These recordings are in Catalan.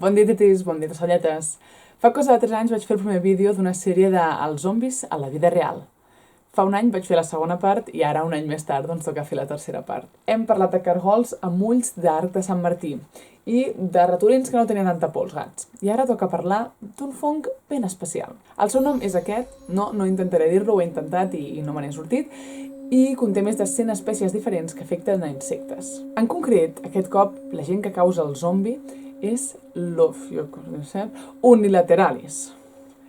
Bon dia, titis, bon dia, tossalletes. Fa cosa de 3 anys vaig fer el primer vídeo d'una sèrie dels zombis a la vida real. Fa un any vaig fer la segona part i ara, un any més tard, doncs toca fer la tercera part. Hem parlat de cargols amb ulls d'arc de Sant Martí i de ratolins que no tenien tanta por, els gats. I ara toca parlar d'un fong ben especial. El seu nom és aquest, no intentaré dir-lo, ho he intentat i no me n'he sortit, i conté més de 100 espècies diferents que afecten a insectes. En concret, aquest cop, la gent que causa el zombi és l'Ophiocordyceps unilateralis.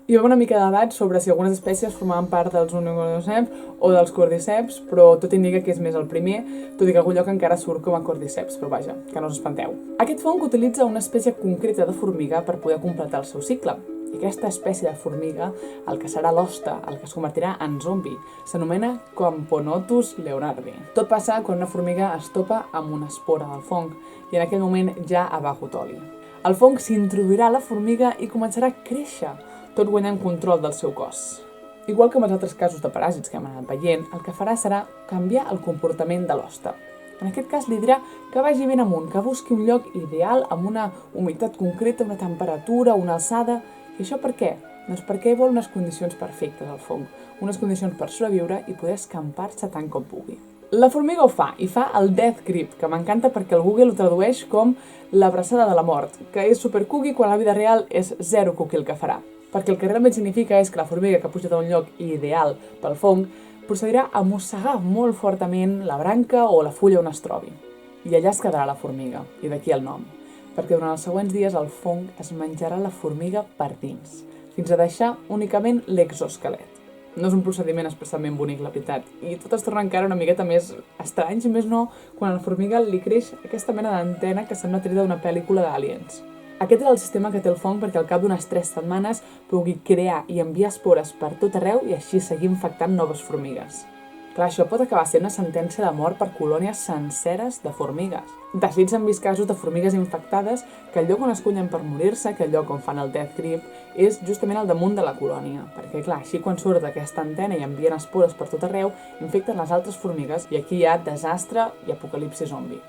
Hi va una mica de debat sobre si algunes espècies formaven part dels Unicordyceps o dels Cordyceps, però tot indica que és més el primer, tot i que a algun lloc encara surt com a Cordyceps, però vaja, que no us espanteu. Aquest fong utilitza una espècie concreta de formiga per poder completar el seu cicle. I aquesta espècie de formiga, el que serà l'hoste, el que es convertirà en zombi, s'anomena Camponotus leonardi. Tot passa quan una formiga es topa amb una espora del fong i en aquell moment ja ha begut oli. El fong s'introduirà a la formiga i començarà a créixer, tot guanyant control del seu cos. Igual que amb els altres casos de paràsits que hem anat veient, el que farà serà canviar el comportament de l'hoste. En aquest cas li dirà que vagi ben amunt, que busqui un lloc ideal amb una humitat concreta, una temperatura, una alçada. I això per què? Doncs perquè vol unes condicions perfectes al fong, unes condicions per sobreviure i poder escampar-se tant com pugui. La formiga ho fa, i fa el death grip, que m'encanta perquè el Google ho tradueix com l'abraçada de la mort, que és super cookie quan a la vida real és zero cookie el que farà. Perquè el que realment significa és que la formiga que ha pujat a un lloc ideal pel fong procedirà a mossegar molt fortament la branca o la fulla on es trobi. I allà es quedarà la formiga, i d'aquí el nom. Perquè durant els següents dies el fong es menjarà la formiga per dins, fins a deixar únicament l'exoesquelet. No és un procediment especialment bonic, la veritat, i tot es torna encara una miqueta més estrany, si més no, quan a la formiga li creix aquesta mena d'antena que sembla treta d'una pel·lícula d'aliens. Aquest és el sistema que té el fong perquè al cap d'unes 3 setmanes pugui crear i enviar espores per tot arreu i així seguir infectant noves formigues. Clar, això pot acabar sent una sentència de mort per colònies senceres de formigues. De fet, s'han vist casos de formigues infectades que el lloc on escullen per morir-se, que el lloc on fan el death grip, és justament al damunt de la colònia. Perquè, clar, així quan surt aquesta antena i envien espores per tot arreu, infecten les altres formigues i aquí hi ha desastre i apocalipsi zombi.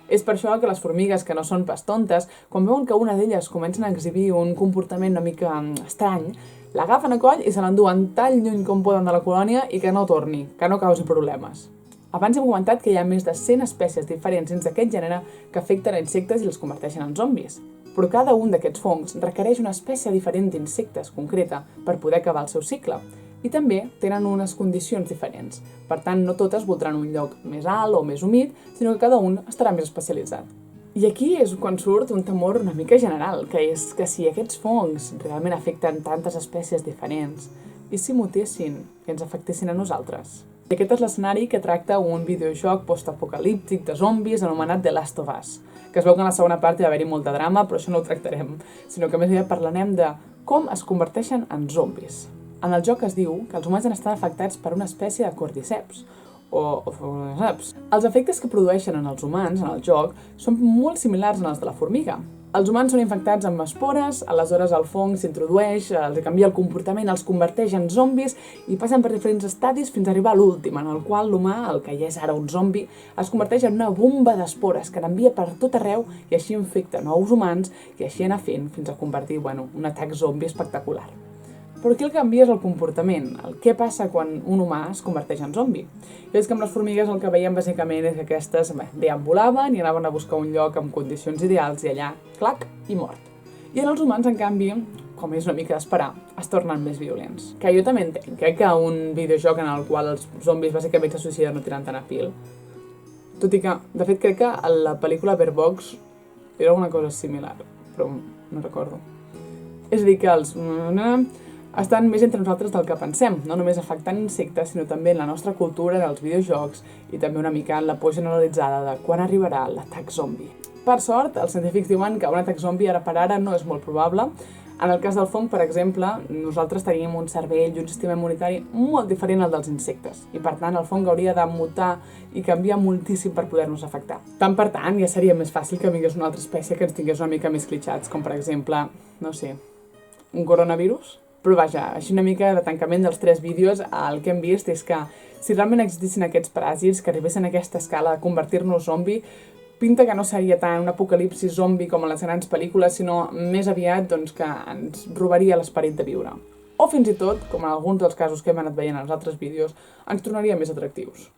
És per això que les formigues, que no són pas tontes, quan veuen que una d'elles comencen a exhibir un comportament una mica estrany, l'agafen a coll i se l'enduen tan lluny com poden de la colònia i que no torni, que no causi problemes. Abans hem comentat que hi ha més de 100 espècies diferents dins d'aquest gènere que afecten a insectes i els converteixen en zombis. Però cada un d'aquests fongs requereix una espècie diferent d'insectes concreta per poder acabar el seu cicle. I també tenen unes condicions diferents. Per tant, no totes voldran un lloc més alt o més humit, sinó que cada un estarà més especialitzat. I aquí és quan surt un temor una mica general, que és que si aquests fongs realment afecten tantes espècies diferents, i si mutessin i ens afectessin a nosaltres? I aquest és l'escenari que tracta un videojoc postapocalíptic de zombis anomenat The Last of Us, que es veu que en la segona part hi va haver-hi molta drama, però això no ho tractarem, sinó que més aviat parlarem de com es converteixen en zombis. En el joc es diu que els humans han estat afectats per una espècie de cordyceps, o Cordyceps. Els efectes que produeixen en els humans, en el joc, són molt similars als de la formiga. Els humans són infectats amb espores, aleshores el fong s'introdueix, els canvia el comportament, els converteix en zombis i passen per diferents estadis fins a arribar a l'últim, en el qual l'humà, el que ja és ara un zombi, es converteix en una bomba d'espores que n'envia per tot arreu i així infecta nous humans i així anar fent fins a convertir, un atac zombi espectacular. Però aquí el que canvia és el comportament, el què passa quan un humà es converteix en zombi. I és que amb les formigues el que veiem bàsicament és que aquestes deambulaven i anaven a buscar un lloc amb condicions ideals i allà, clac, i mort. I en els humans, en canvi, com és una mica d'esperar, es tornen més violents. Que jo també entenc, que un videojoc en el qual els zombis bàsicament se suïciden no tiren tant a pil. Tot i que, de fet, crec que a la pel·lícula Bird Box era una cosa similar, però no recordo. És a dir, que els estan més entre nosaltres del que pensem, no només afectant insectes, sinó també en la nostra cultura dels videojocs i també una mica en la por generalitzada de quan arribarà l'atac zombi. Per sort, els científics diuen que un atac zombi ara per ara no és molt probable. En el cas del fong, per exemple, nosaltres tenim un cervell i un sistema immunitari molt diferent al dels insectes i per tant el fong hauria de mutar i canviar moltíssim per poder-nos afectar. Tant per tant, ja seria més fàcil que vingués una altra espècie que ens tingués una mica més clitxats, com per exemple, no sé, un coronavirus? Però vaja, així una mica de tancament dels 3 vídeos, el que hem vist és que si realment existissin aquests paràsits que arribessin a aquesta escala de convertir-nos zombi, pinta que no seria tant un apocalipsi zombi com a les grans pel·lícules, sinó més aviat que ens robaria l'esperit de viure. O fins i tot, com en alguns dels casos que hem anat veient en els altres vídeos, ens tornaria més atractius.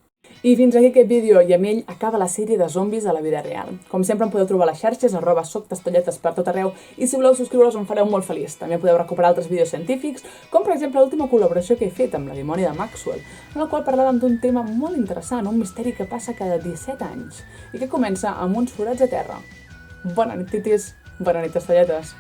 I fins aquí aquest vídeo, i amb ell acaba la sèrie de zombis a la vida real. Com sempre em podeu trobar a les xarxes, @soctestolletes per tot arreu, i si voleu subscriure-us em fareu molt feliç. També podeu recuperar altres vídeos científics, com per exemple l'última col·laboració que he fet amb la dimònia de Maxwell, en la qual parlàvem d'un tema molt interessant, un misteri que passa cada 17 anys, i que comença amb uns forats a terra. Bona nit, titis. Bona nit, estelletes.